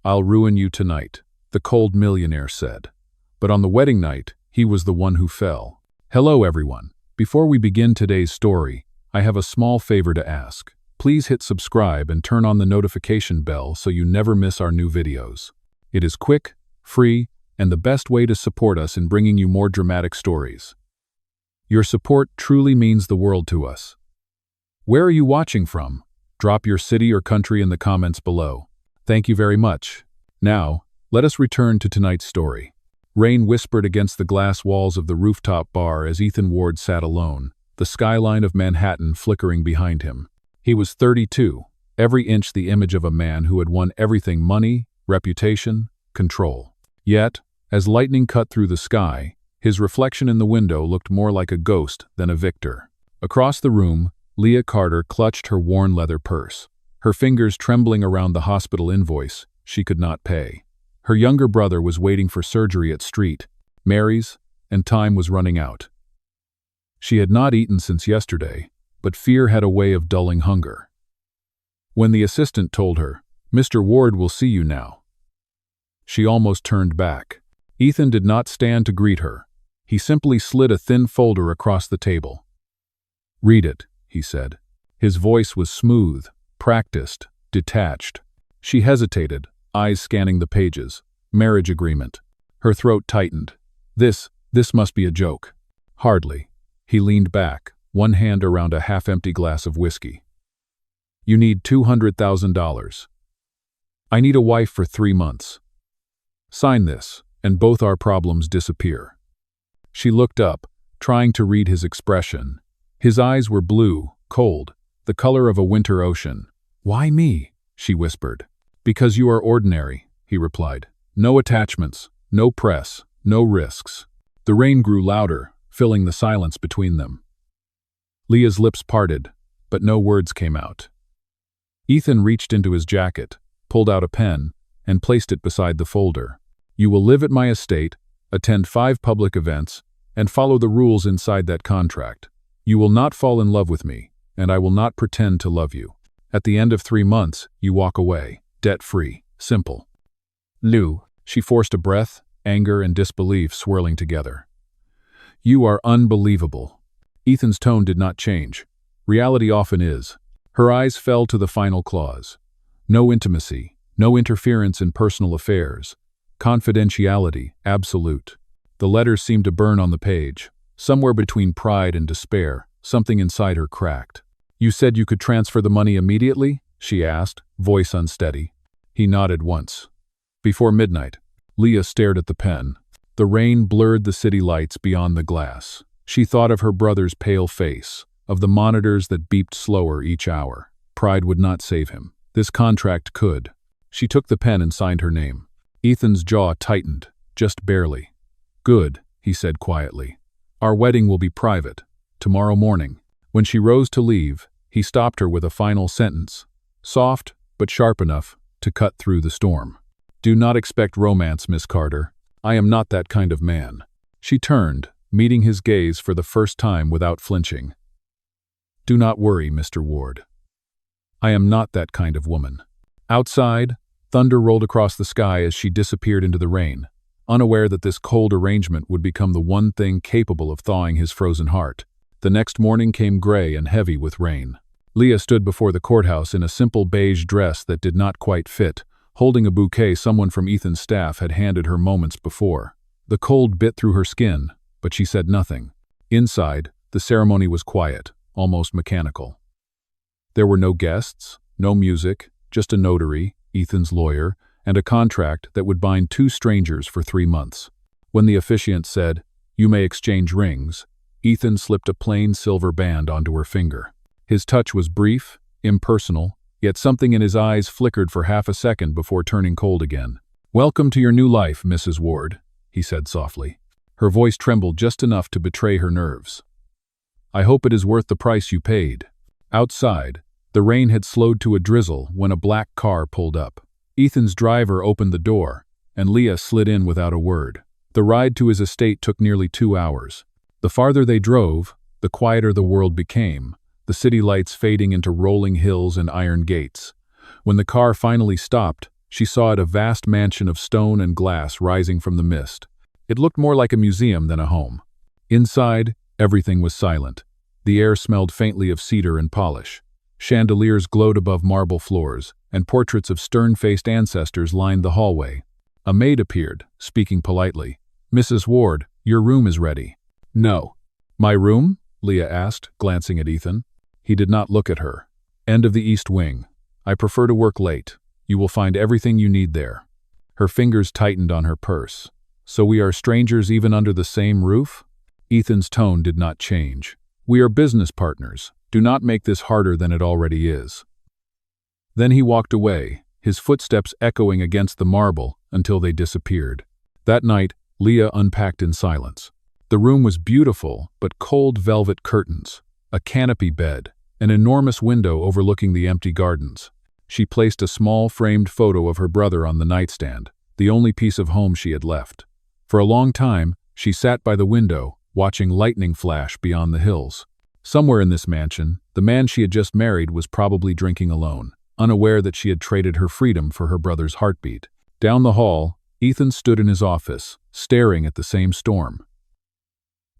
"I'll ruin you tonight," the cold millionaire said. But on the wedding night, he was the one who fell. Hello everyone. Before we begin today's story, I have a small favor to ask. Please hit subscribe and turn on the notification bell so you never miss our new videos. It is quick, free, and the best way to support us in bringing you more dramatic stories. Your support truly means the world to us. Where are you watching from? Drop your city or country in the comments below. Thank you very much. Now, let us return to tonight's story. Rain whispered against the glass walls of the rooftop bar as Ethan Ward sat alone, the skyline of Manhattan flickering behind him. He was 32, every inch the image of a man who had won everything: money, reputation, control. Yet, as lightning cut through the sky, his reflection in the window looked more like a ghost than a victor. Across the room, Lia Carter clutched her worn leather purse, her fingers trembling around the hospital invoice she could not pay. Her younger brother was waiting for surgery at St. Mary's, and time was running out. She had not eaten since yesterday, but fear had a way of dulling hunger. When the assistant told her, "Mr. Ward will see you now," she almost turned back. Ethan did not stand to greet her. He simply slid a thin folder across the table. "Read it," he said. His voice was smooth, practiced, detached. She hesitated, eyes scanning the pages. Marriage agreement. Her throat tightened. This must be a joke. Hardly. He leaned back, one hand around a half-empty glass of whiskey. "You need $200,000. I need a wife for 3 months. Sign this, and both our problems disappear." She looked up, trying to read his expression. His eyes were blue, cold, the color of a winter ocean. "Why me?" she whispered. "Because you are ordinary," he replied. "No attachments, no press, no risks." The rain grew louder, filling the silence between them. Leah's lips parted, but no words came out. Ethan reached into his jacket, pulled out a pen, and placed it beside the folder. "You will live at my estate, attend 5 public events, and follow the rules inside that contract. You will not fall in love with me, and I will not pretend to love you. At the end of 3 months, you walk away, debt-free, simple." "Lou," she forced a breath, anger and disbelief swirling together. "You are unbelievable." Ethan's tone did not change. Reality often is. Her eyes fell to the final clause. No intimacy, no interference in personal affairs. Confidentiality, absolute. The letters seemed to burn on the page. Somewhere between pride and despair, something inside her cracked. "You said you could transfer the money immediately?" she asked, voice unsteady. He nodded once. Before midnight, Leah stared at the pen. The rain blurred the city lights beyond the glass. She thought of her brother's pale face, of the monitors that beeped slower each hour. Pride would not save him. This contract could. She took the pen and signed her name. Ethan's jaw tightened, just barely. "Good," he said quietly. "Our wedding will be private. Tomorrow morning." When she rose to leave, he stopped her with a final sentence, soft but sharp enough to cut through the storm. "Do not expect romance, Miss Carter. I am not that kind of man." She turned, meeting his gaze for the first time without flinching. "Do not worry, Mr. Ward. I am not that kind of woman." Outside, thunder rolled across the sky as she disappeared into the rain, unaware that this cold arrangement would become the one thing capable of thawing his frozen heart. The next morning came gray and heavy with rain. Leah stood before the courthouse in a simple beige dress that did not quite fit, holding a bouquet someone from Ethan's staff had handed her moments before. The cold bit through her skin, but she said nothing. Inside, the ceremony was quiet, almost mechanical. There were no guests, no music, just a notary, Ethan's lawyer, and a contract that would bind 2 strangers for 3 months. When the officiant said, "You may exchange rings," Ethan slipped a plain silver band onto her finger. His touch was brief, impersonal, yet something in his eyes flickered for half a second before turning cold again. "Welcome to your new life, Mrs. Ward," he said softly. Her voice trembled just enough to betray her nerves. "I hope it is worth the price you paid." Outside, the rain had slowed to a drizzle when a black car pulled up. Ethan's driver opened the door, and Leah slid in without a word. The ride to his estate took nearly 2 hours. The farther they drove, the quieter the world became, the city lights fading into rolling hills and iron gates. When the car finally stopped, she saw it a vast mansion of stone and glass rising from the mist. It looked more like a museum than a home. Inside, everything was silent. The air smelled faintly of cedar and polish. Chandeliers glowed above marble floors, and portraits of stern-faced ancestors lined the hallway. A maid appeared, speaking politely. "Mrs. Ward, your room is ready." "No." "My room?" Leah asked, glancing at Ethan. He did not look at her. "End of the East Wing. I prefer to work late. You will find everything you need there." Her fingers tightened on her purse. "So we are strangers even under the same roof?" Ethan's tone did not change. "We are business partners. Do not make this harder than it already is." Then he walked away, his footsteps echoing against the marble until they disappeared. That night, Leah unpacked in silence. The room was beautiful, but cold velvet curtains, a canopy bed, an enormous window overlooking the empty gardens. She placed a small framed photo of her brother on the nightstand, the only piece of home she had left. For a long time, she sat by the window, watching lightning flash beyond the hills. Somewhere in this mansion, the man she had just married was probably drinking alone, unaware that she had traded her freedom for her brother's heartbeat. Down the hall, Ethan stood in his office, staring at the same storm.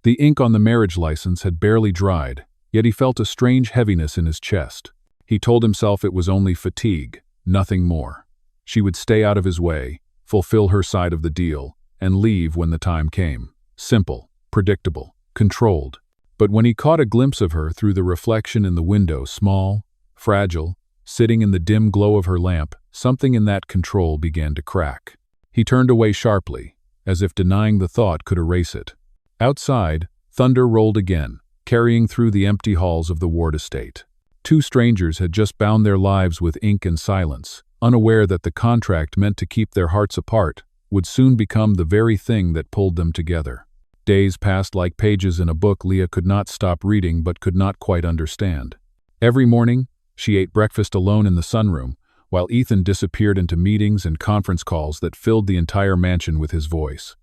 The ink on the marriage license had barely dried, yet he felt a strange heaviness in his chest. He told himself it was only fatigue, nothing more. She would stay out of his way, fulfill her side of the deal, and leave when the time came. Simple, predictable, controlled. But when he caught a glimpse of her through the reflection in the window, small, fragile, sitting in the dim glow of her lamp, something in that control began to crack. He turned away sharply, as if denying the thought could erase it. Outside, thunder rolled again, carrying through the empty halls of the Ward estate. Two strangers had just bound their lives with ink and silence, unaware that the contract meant to keep their hearts apart would soon become the very thing that pulled them together. Days passed like pages in a book Leah could not stop reading but could not quite understand. Every morning, she ate breakfast alone in the sunroom, while Ethan disappeared into meetings and conference calls that filled the entire mansion with his voice.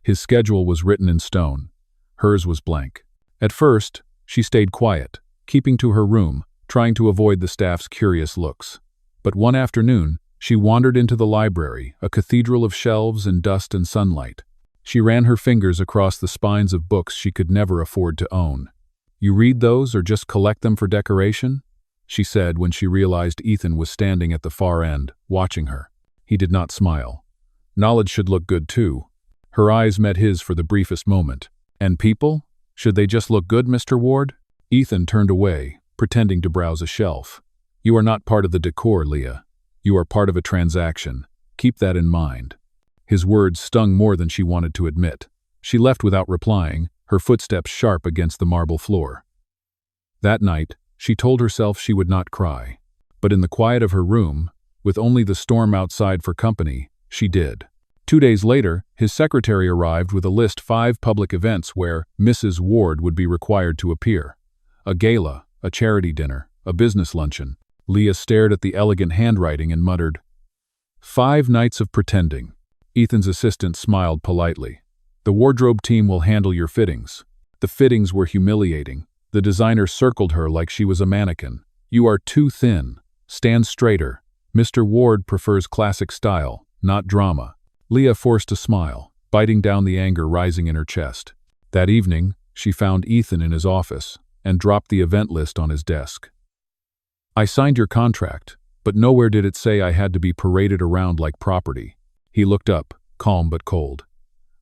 His schedule was written in stone. Hers was blank. At first, she stayed quiet, keeping to her room, trying to avoid the staff's curious looks. But one afternoon, she wandered into the library, a cathedral of shelves and dust and sunlight. She ran her fingers across the spines of books she could never afford to own. "You read those or just collect them for decoration?" she said when she realized Ethan was standing at the far end, watching her. He did not smile. "Knowledge should look good too." Her eyes met his for the briefest moment. "And people? Should they just look good, Mr. Ward?" Ethan turned away, pretending to browse a shelf. "You are not part of the decor, Leah. You are part of a transaction. Keep that in mind." His words stung more than she wanted to admit. She left without replying, her footsteps sharp against the marble floor. That night, she told herself she would not cry. But in the quiet of her room, with only the storm outside for company, she did. 2 days later, his secretary arrived with a list of 5 public events where Mrs. Ward would be required to appear. A gala, a charity dinner, a business luncheon. Leah stared at the elegant handwriting and muttered, "5 nights of pretending." Ethan's assistant smiled politely. "The wardrobe team will handle your fittings." The fittings were humiliating. The designer circled her like she was a mannequin. "You are too thin. Stand straighter. Mr. Ward prefers classic style, not drama." Leah forced a smile, biting down the anger rising in her chest. That evening, she found Ethan in his office and dropped the event list on his desk. "I signed your contract, but nowhere did it say I had to be paraded around like property." He looked up, calm but cold.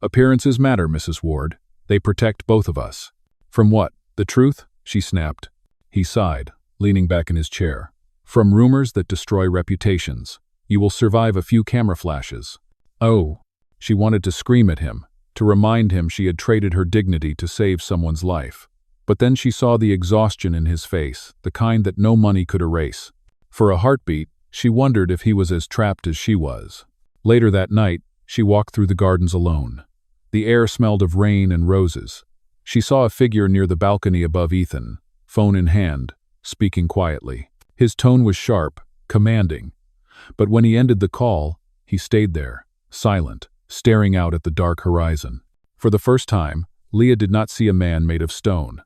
"Appearances matter, Mrs. Ward. They protect both of us." "From what? The truth?" she snapped. He sighed, leaning back in his chair. "From rumors that destroy reputations. You will survive a few camera flashes." "Oh." She wanted to scream at him, to remind him she had traded her dignity to save someone's life. But then she saw the exhaustion in his face, the kind that no money could erase. For a heartbeat, she wondered if he was as trapped as she was. Later that night, she walked through the gardens alone. The air smelled of rain and roses. She saw a figure near the balcony above Ethan, phone in hand, speaking quietly. His tone was sharp, commanding. But when he ended the call, he stayed there, silent, staring out at the dark horizon. For the first time, Leah did not see a man made of stone.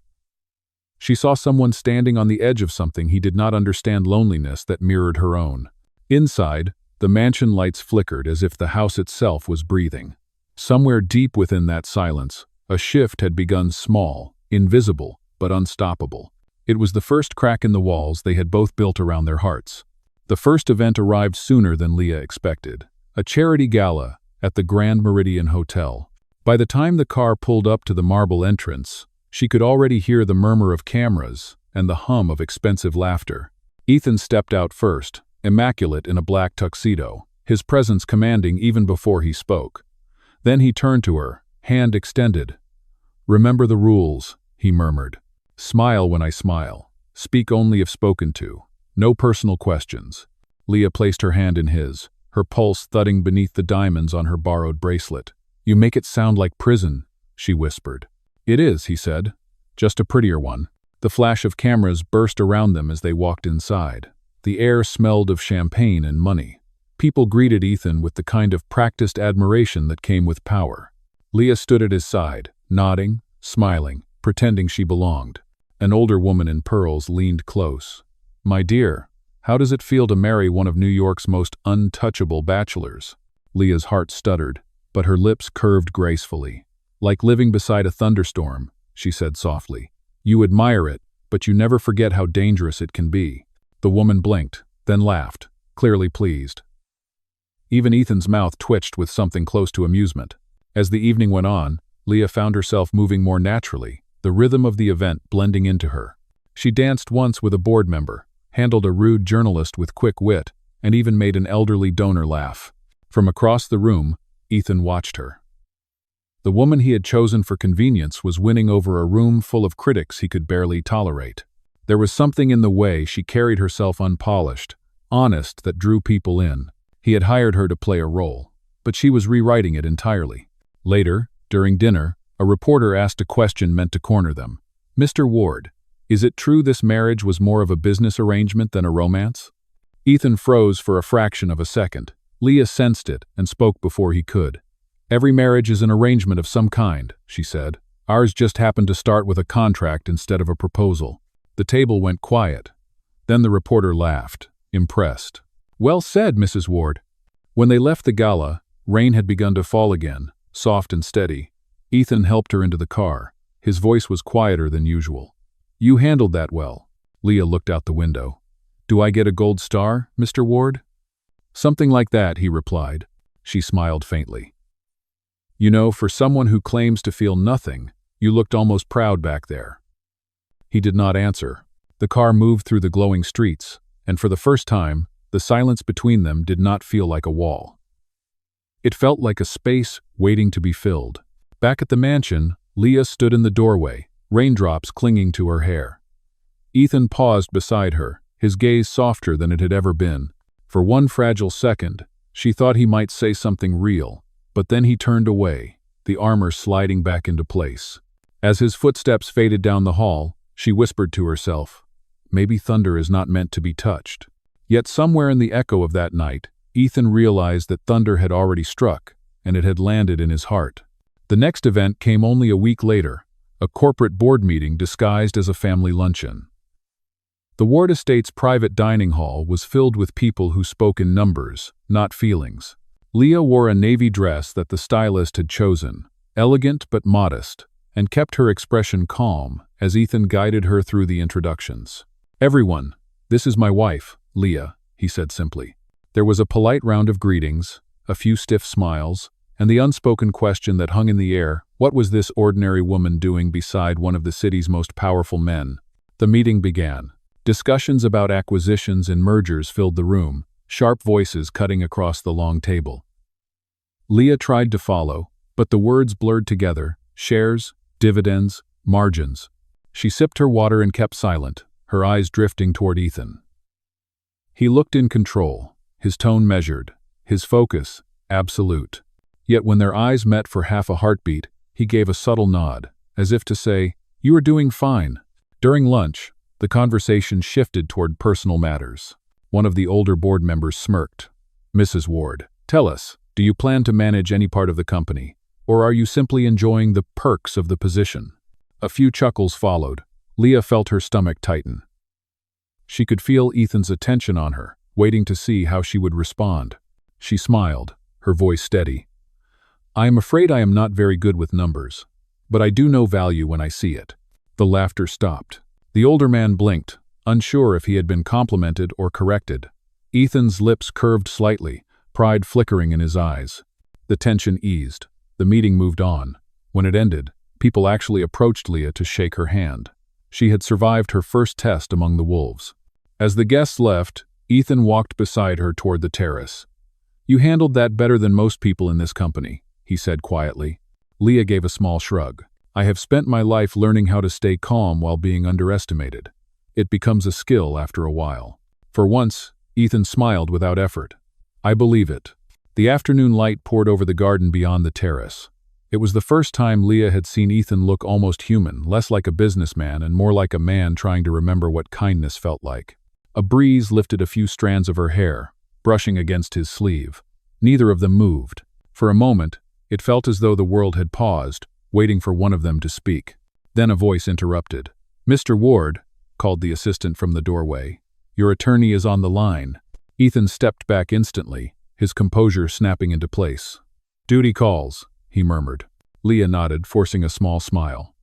She saw someone standing on the edge of something he did not understand, loneliness that mirrored her own. Inside, The mansion lights flickered as if the house itself was breathing. Somewhere deep within that silence, a shift had begun, small, invisible, but unstoppable. It was the first crack in the walls they had both built around their hearts. The first event arrived sooner than Leah expected. A charity gala at the Grand Meridian Hotel. By the time the car pulled up to the marble entrance, she could already hear the murmur of cameras and the hum of expensive laughter. Ethan stepped out first, immaculate in a black tuxedo, his presence commanding even before he spoke. Then he turned to her, hand extended. "Remember the rules," he murmured. "Smile when I smile. Speak only if spoken to. No personal questions." Leah placed her hand in his, her pulse thudding beneath the diamonds on her borrowed bracelet. "You make it sound like prison," she whispered. "It is," he said. "Just a prettier one." The flash of cameras burst around them as they walked inside. The air smelled of champagne and money. People greeted Ethan with the kind of practiced admiration that came with power. Leah stood at his side, nodding, smiling, pretending she belonged. An older woman in pearls leaned close. "My dear, how does it feel to marry one of New York's most untouchable bachelors?" Leah's heart stuttered, but her lips curved gracefully. "Like living beside a thunderstorm," she said softly. "You admire it, but you never forget how dangerous it can be." The woman blinked, then laughed, clearly pleased. Even Ethan's mouth twitched with something close to amusement. As the evening went on, Leah found herself moving more naturally, the rhythm of the event blending into her. She danced once with a board member, handled a rude journalist with quick wit, and even made an elderly donor laugh. From across the room, Ethan watched her. The woman he had chosen for convenience was winning over a room full of critics he could barely tolerate. There was something in the way she carried herself, unpolished, honest, that drew people in. He had hired her to play a role, but she was rewriting it entirely. Later, during dinner, a reporter asked a question meant to corner them. "Mr. Ward, is it true this marriage was more of a business arrangement than a romance?" Ethan froze for a fraction of a second. Leah sensed it and spoke before he could. "Every marriage is an arrangement of some kind," she said. "Ours just happened to start with a contract instead of a proposal." The table went quiet. Then the reporter laughed, impressed. "Well said, Mrs. Ward." When they left the gala, rain had begun to fall again, soft and steady. Ethan helped her into the car. His voice was quieter than usual. "You handled that well." Leah looked out the window. "Do I get a gold star, Mr. Ward?" "Something like that," he replied. She smiled faintly. "You know, for someone who claims to feel nothing, you looked almost proud back there." He did not answer. The car moved through the glowing streets, and for the first time, the silence between them did not feel like a wall. It felt like a space waiting to be filled. Back at the mansion, Leah stood in the doorway, raindrops clinging to her hair. Ethan paused beside her, his gaze softer than it had ever been. For one fragile second, she thought he might say something real, but then he turned away, the armor sliding back into place. As his footsteps faded down the hall, she whispered to herself, "Maybe thunder is not meant to be touched." Yet somewhere in the echo of that night, Ethan realized that thunder had already struck, and it had landed in his heart. The next event came only a week later, a corporate board meeting disguised as a family luncheon. The Ward Estate's private dining hall was filled with people who spoke in numbers, not feelings. Leah wore a navy dress that the stylist had chosen, elegant but modest, and kept her expression calm as Ethan guided her through the introductions. "Everyone, this is my wife, Leah," he said simply. There was a polite round of greetings, a few stiff smiles, and the unspoken question that hung in the air, what was this ordinary woman doing beside one of the city's most powerful men? The meeting began. Discussions about acquisitions and mergers filled the room, sharp voices cutting across the long table. Leah tried to follow, but the words blurred together: shares, dividends, margins. She sipped her water and kept silent, her eyes drifting toward Ethan. He looked in control, his tone measured, his focus absolute. Yet when their eyes met for half a heartbeat, he gave a subtle nod, as if to say, "You are doing fine." During lunch, the conversation shifted toward personal matters. One of the older board members smirked. "Mrs. Ward, tell us, do you plan to manage any part of the company, or are you simply enjoying the perks of the position?" A few chuckles followed. Leah felt her stomach tighten. She could feel Ethan's attention on her, waiting to see how she would respond. She smiled, her voice steady. "I am afraid I am not very good with numbers, but I do know value when I see it." The laughter stopped. The older man blinked, unsure if he had been complimented or corrected. Ethan's lips curved slightly, pride flickering in his eyes. The tension eased. The meeting moved on. When it ended, people actually approached Leah to shake her hand. She had survived her first test among the wolves. As the guests left, Ethan walked beside her toward the terrace. "You handled that better than most people in this company," he said quietly. Leah gave a small shrug. "I have spent my life learning how to stay calm while being underestimated. It becomes a skill after a while." For once, Ethan smiled without effort. "I believe it." The afternoon light poured over the garden beyond the terrace. It was the first time Leah had seen Ethan look almost human, less like a businessman and more like a man trying to remember what kindness felt like. A breeze lifted a few strands of her hair, brushing against his sleeve. Neither of them moved. For a moment, it felt as though the world had paused, waiting for one of them to speak. Then a voice interrupted. "Mr. Ward," called the assistant from the doorway, "your attorney is on the line." Ethan stepped back instantly, his composure snapping into place. "Duty calls," he murmured. Leah nodded, forcing a small smile.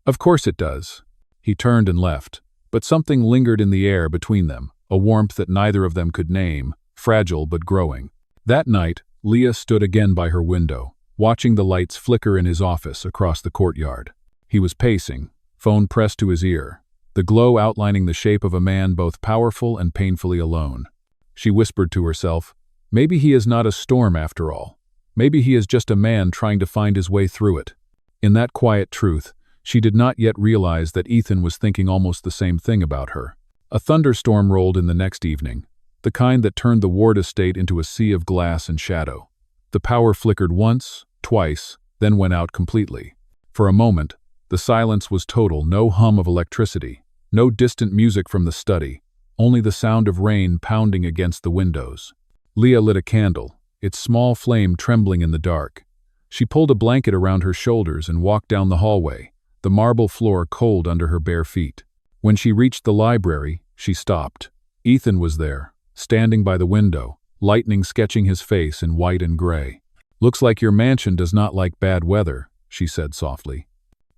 "Of course it does." He turned and left, but something lingered in the air between them, a warmth that neither of them could name, fragile but growing. That night, Leah stood again by her window, watching the lights flicker in his office across the courtyard. He was pacing, phone pressed to his ear, the glow outlining the shape of a man both powerful and painfully alone. She whispered to herself, "Maybe he is not a storm after all. Maybe he is just a man trying to find his way through it." In that quiet truth, she did not yet realize that Ethan was thinking almost the same thing about her. A thunderstorm rolled in the next evening, the kind that turned the Ward estate into a sea of glass and shadow. The power flickered once, twice, then went out completely. For a moment, the silence was total, no hum of electricity, no distant music from the study, only the sound of rain pounding against the windows. Leah lit a candle, its small flame trembling in the dark. She pulled a blanket around her shoulders and walked down the hallway, the marble floor cold under her bare feet. When she reached the library, she stopped. Ethan was there, standing by the window, lightning sketching his face in white and gray. "Looks like your mansion does not like bad weather," she said softly.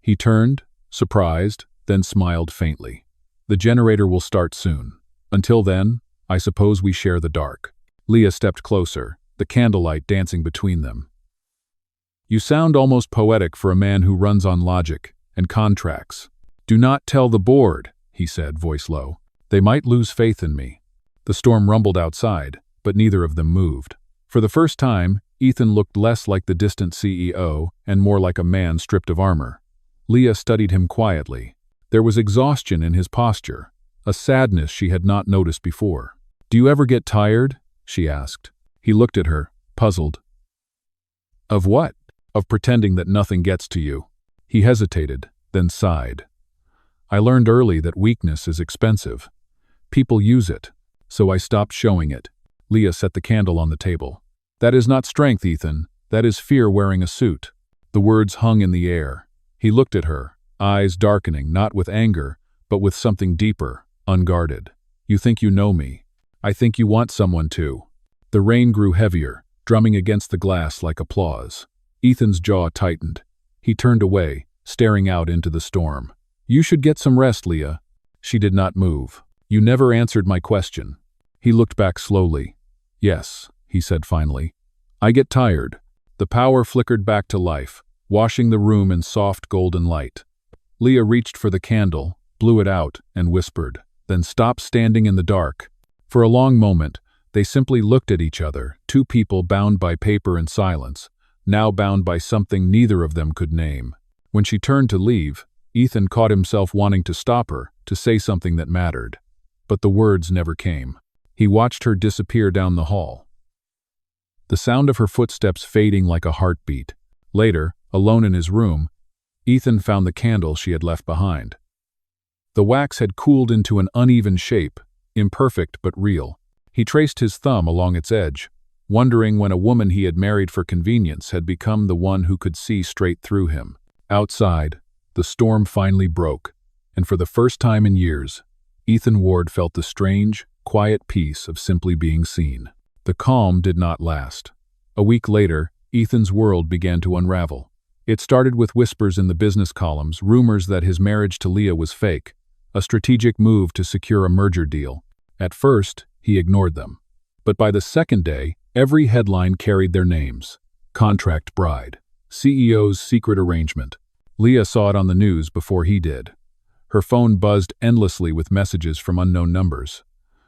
He turned, surprised, then smiled faintly. "The generator will start soon. Until then, I suppose we share the dark." Leah stepped closer, the candlelight dancing between them. "You sound almost poetic for a man who runs on logic and contracts." "Do not tell the board," he said, voice low. "They might lose faith in me." The storm rumbled outside, but neither of them moved. For the first time, Ethan looked less like the distant CEO and more like a man stripped of armor. Leah studied him quietly. There was exhaustion in his posture, a sadness she had not noticed before. "Do you ever get tired?" she asked. He looked at her, puzzled. "Of what?" "Of pretending that nothing gets to you." He hesitated, then sighed. "I learned early that weakness is expensive. People use it, so I stopped showing it." Leah set the candle on the table. "That is not strength, Ethan. That is fear wearing a suit." The words hung in the air. He looked at her, eyes darkening, not with anger, but with something deeper, unguarded. "You think you know me. I think you want someone to." The rain grew heavier, drumming against the glass like applause. Ethan's jaw tightened. He turned away, staring out into the storm. "You should get some rest, Leah." She did not move. "You never answered my question." He looked back slowly. "Yes," he said finally. "I get tired." The power flickered back to life, washing the room in soft golden light. Leah reached for the candle, blew it out, and whispered, then stopped, standing in the dark. For a long moment, they simply looked at each other, two people bound by paper and silence, now bound by something neither of them could name. When she turned to leave, Ethan caught himself wanting to stop her, to say something that mattered. But the words never came. He watched her disappear down the hall, the sound of her footsteps fading like a heartbeat. Later, alone in his room, Ethan found the candle she had left behind. The wax had cooled into an uneven shape, imperfect but real. He traced his thumb along its edge, wondering when a woman he had married for convenience had become the one who could see straight through him. Outside, the storm finally broke, and for the first time in years, Ethan Ward felt the strange, quiet peace of simply being seen. The calm did not last. A week later, Ethan's world began to unravel. It started with whispers in the business columns, rumors that his marriage to Leah was fake, a strategic move to secure a merger deal. At first, he ignored them. But by the second day, every headline carried their names. Contract bride. CEO's secret arrangement. Leah saw it on the news before he did. Her phone buzzed endlessly with messages from unknown numbers.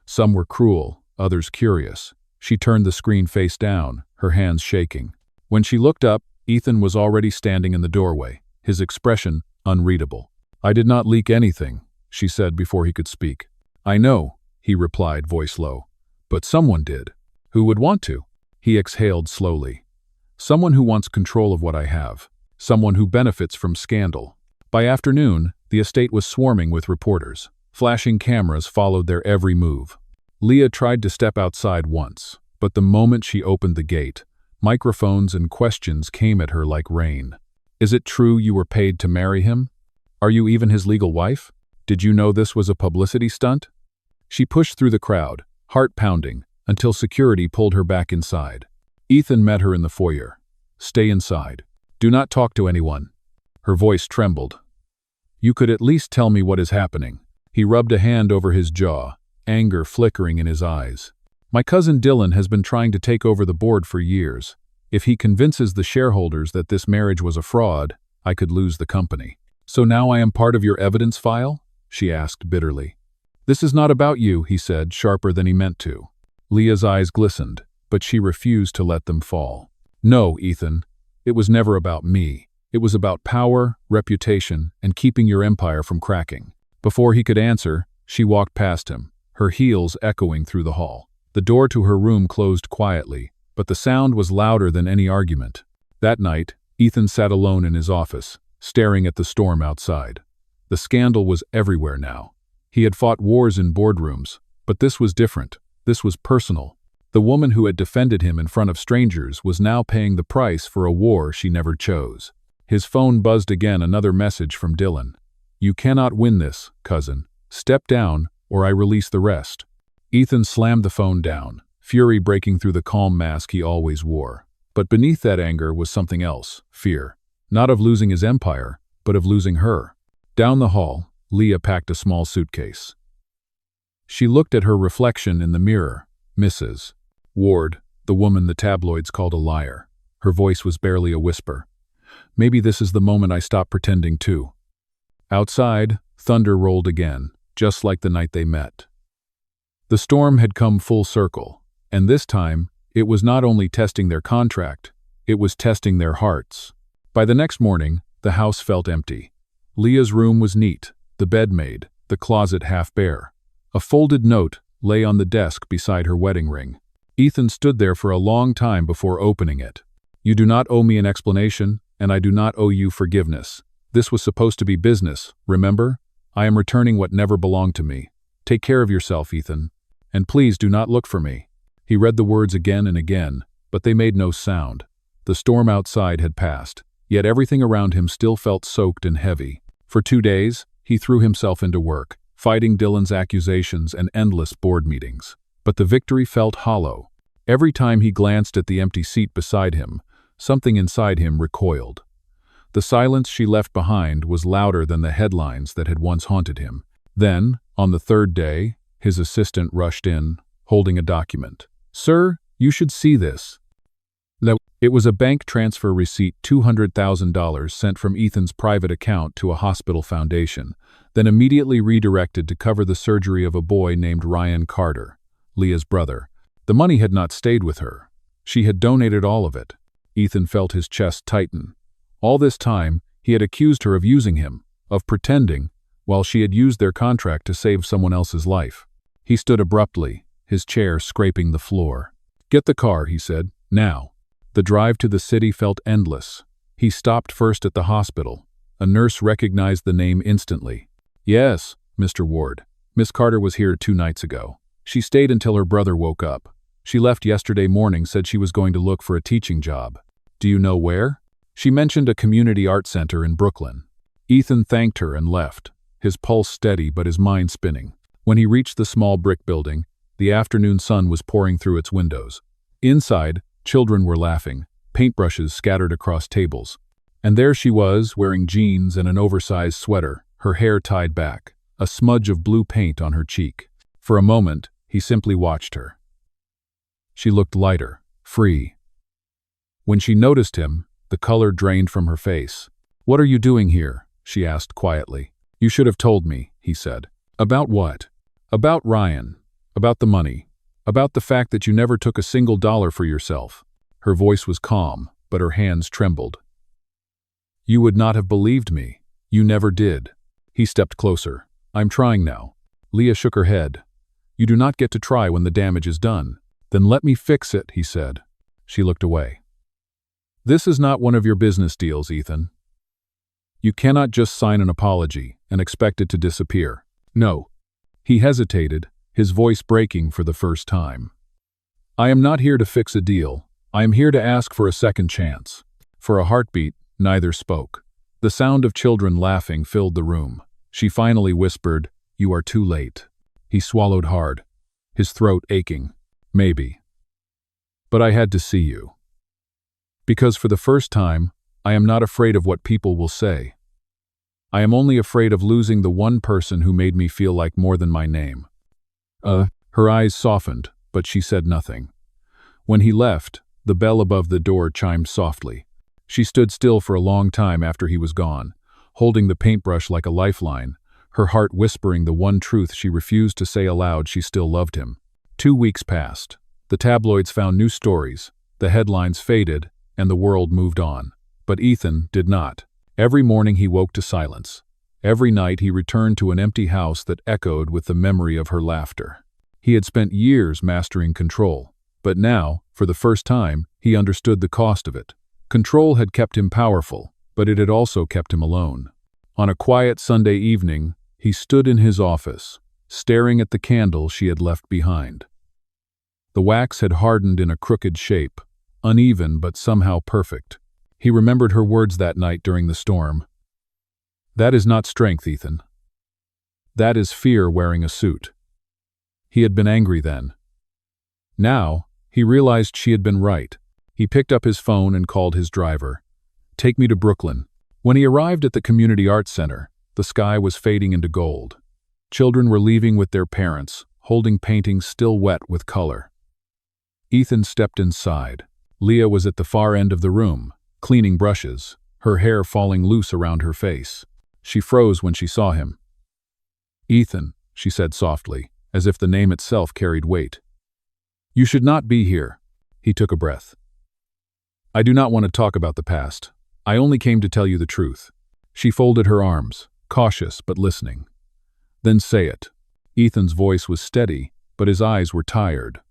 Some were cruel, others curious. She turned the screen face down, her hands shaking. When she looked up, Ethan was already standing in the doorway, his expression unreadable. "I did not leak anything," she said before he could speak. "I know," he replied, voice low. "But someone did." "Who would want to?" He exhaled slowly. "Someone who wants control of what I have. Someone who benefits from scandal." By afternoon, the estate was swarming with reporters. Flashing cameras followed their every move. Leah tried to step outside once, but the moment she opened the gate, microphones and questions came at her like rain. "Is it true you were paid to marry him? Are you even his legal wife? Did you know this was a publicity stunt?" She pushed through the crowd, heart pounding, until security pulled her back inside. Ethan met her in the foyer. "Stay inside. Do not talk to anyone." Her voice trembled. "You could at least tell me what is happening." He rubbed a hand over his jaw, anger flickering in his eyes. "My cousin Dylan has been trying to take over the board for years. If he convinces the shareholders that this marriage was a fraud, I could lose the company." "So now I am part of your evidence file?" she asked bitterly. "This is not about you," he said, sharper than he meant to. Leah's eyes glistened, but she refused to let them fall. "No, Ethan, it was never about me. It was about power, reputation, and keeping your empire from cracking." Before he could answer, she walked past him, her heels echoing through the hall. The door to her room closed quietly, but the sound was louder than any argument. That night, Ethan sat alone in his office, staring at the storm outside. The scandal was everywhere now. He had fought wars in boardrooms, but this was different. This was personal. The woman who had defended him in front of strangers was now paying the price for a war she never chose. His phone buzzed again, another message from Dylan. "You cannot win this, cousin. Step down, or I release the rest." Ethan slammed the phone down, fury breaking through the calm mask he always wore. But beneath that anger was something else, fear. Not of losing his empire, but of losing her. Down the hall, Leah packed a small suitcase. She looked at her reflection in the mirror. Mrs. Ward, the woman the tabloids called a liar. Her voice was barely a whisper. "Maybe this is the moment I stop pretending too." Outside, thunder rolled again, just like the night they met. The storm had come full circle, and this time, it was not only testing their contract, it was testing their hearts. By the next morning, the house felt empty. Leah's room was neat, the bed made, the closet half bare. A folded note lay on the desk beside her wedding ring. Ethan stood there for a long time before opening it. "You do not owe me an explanation, and I do not owe you forgiveness. This was supposed to be business, remember? I am returning what never belonged to me. Take care of yourself, Ethan. And please do not look for me." He read the words again and again, but they made no sound. The storm outside had passed, yet everything around him still felt soaked and heavy. For 2 days, he threw himself into work, fighting Dylan's accusations and endless board meetings. But the victory felt hollow. Every time he glanced at the empty seat beside him, something inside him recoiled. The silence she left behind was louder than the headlines that had once haunted him. Then, on the 3rd day, his assistant rushed in, holding a document. "Sir, you should see this." It was a bank transfer receipt, $200,000 sent from Ethan's private account to a hospital foundation, then immediately redirected to cover the surgery of a boy named Lia Carter, Leah's brother. The money had not stayed with her. She had donated all of it. Ethan felt his chest tighten. All this time, he had accused her of using him, of pretending, while she had used their contract to save someone else's life. He stood abruptly, his chair scraping the floor. "Get the car," he said, "now." The drive to the city felt endless. He stopped first at the hospital. A nurse recognized the name instantly. "Yes, Mr. Ward. Miss Carter was here 2 nights ago. She stayed until her brother woke up. She left yesterday morning, said she was going to look for a teaching job. Do you know where?" She mentioned a community art center in Brooklyn. Ethan thanked her and left, his pulse steady but his mind spinning. When he reached the small brick building, the afternoon sun was pouring through its windows. Inside, children were laughing, paintbrushes scattered across tables. And there she was, wearing jeans and an oversized sweater, her hair tied back, a smudge of blue paint on her cheek. For a moment, he simply watched her. She looked lighter, free. When she noticed him, the color drained from her face. "What are you doing here?" she asked quietly. "You should have told me," he said. "About what?" "About Ryan. About the money. About the fact that you never took a single dollar for yourself." Her voice was calm, but her hands trembled. "You would not have believed me. You never did." He stepped closer. "I'm trying now." Leah shook her head. "You do not get to try when the damage is done." "Then let me fix it," he said. She looked away. "This is not one of your business deals, Ethan. You cannot just sign an apology and expect it to disappear. No." He hesitated, his voice breaking for the first time. "I am not here to fix a deal. I am here to ask for a second chance." For a heartbeat, neither spoke. The sound of children laughing filled the room. She finally whispered, "You are too late." He swallowed hard, his throat aching. "Maybe. But I had to see you. Because for the first time, I am not afraid of what people will say. I am only afraid of losing the one person who made me feel like more than my name." Her eyes softened, but she said nothing. When he left, the bell above the door chimed softly. She stood still for a long time after he was gone, holding the paintbrush like a lifeline, her heart whispering the one truth she refused to say aloud: she still loved him. 2 weeks passed. The tabloids found new stories, the headlines faded, and the world moved on. But Ethan did not. Every morning he woke to silence. Every night he returned to an empty house that echoed with the memory of her laughter. He had spent years mastering control, but now, for the first time, he understood the cost of it. Control had kept him powerful, but it had also kept him alone. On a quiet Sunday evening, he stood in his office, staring at the candle she had left behind. The wax had hardened in a crooked shape, uneven but somehow perfect. He remembered her words that night during the storm. "That is not strength, Ethan. That is fear wearing a suit." He had been angry then. Now, he realized she had been right. He picked up his phone and called his driver. "Take me to Brooklyn." When he arrived at the Community Arts Center, the sky was fading into gold. Children were leaving with their parents, holding paintings still wet with color. Ethan stepped inside. Leah was at the far end of the room, cleaning brushes, her hair falling loose around her face. She froze when she saw him. "Ethan," she said softly, as if the name itself carried weight. "You should not be here." He took a breath. "I do not want to talk about the past. I only came to tell you the truth." She folded her arms, cautious but listening. "Then say it." Ethan's voice was steady, but his eyes were tired.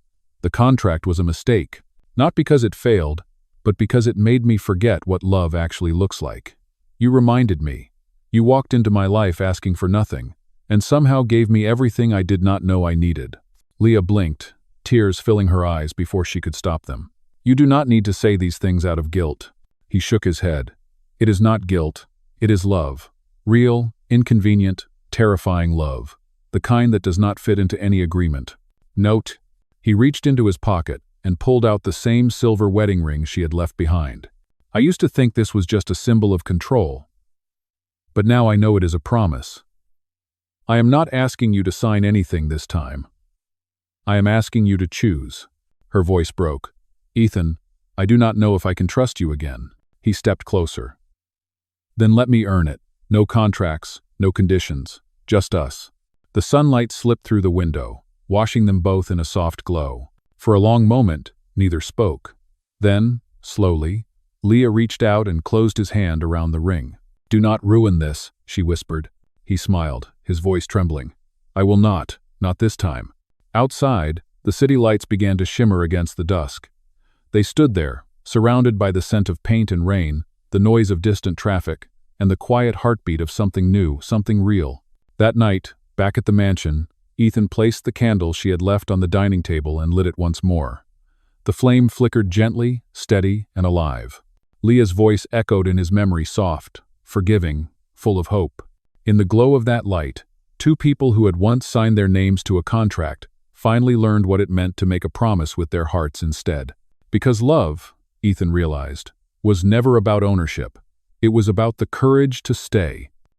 "The contract was a mistake, not because it failed, but because it made me forget what love actually looks like. You reminded me. You walked into my life asking for nothing, and somehow gave me everything I did not know I needed." Leah blinked, tears filling her eyes before she could stop them. "You do not need to say these things out of guilt." He shook his head. "It is not guilt. It is love. Real, inconvenient, terrifying love. The kind that does not fit into any agreement." Note. He reached into his pocket and pulled out the same silver wedding ring she had left behind. "I used to think this was just a symbol of control. But now I know it is a promise. I am not asking you to sign anything this time. I am asking you to choose." Her voice broke. "Ethan, I do not know if I can trust you again." He stepped closer. "Then let me earn it. No contracts, no conditions, just us." The sunlight slipped through the window, washing them both in a soft glow. For a long moment, neither spoke. Then, slowly, Leah reached out and closed his hand around the ring. "Do not ruin this," she whispered. He smiled, his voice trembling. "I will not this time." Outside, the city lights began to shimmer against the dusk. They stood there, surrounded by the scent of paint and rain, the noise of distant traffic, and the quiet heartbeat of something new, something real. That night, back at the mansion, Ethan placed the candle she had left on the dining table and lit it once more. The flame flickered gently, steady, and alive. Leah's voice echoed in his memory, soft, forgiving, full of hope. In the glow of that light, two people who had once signed their names to a contract finally learned what it meant to make a promise with their hearts instead. Because love, Ethan realized, was never about ownership. It was about the courage to stay,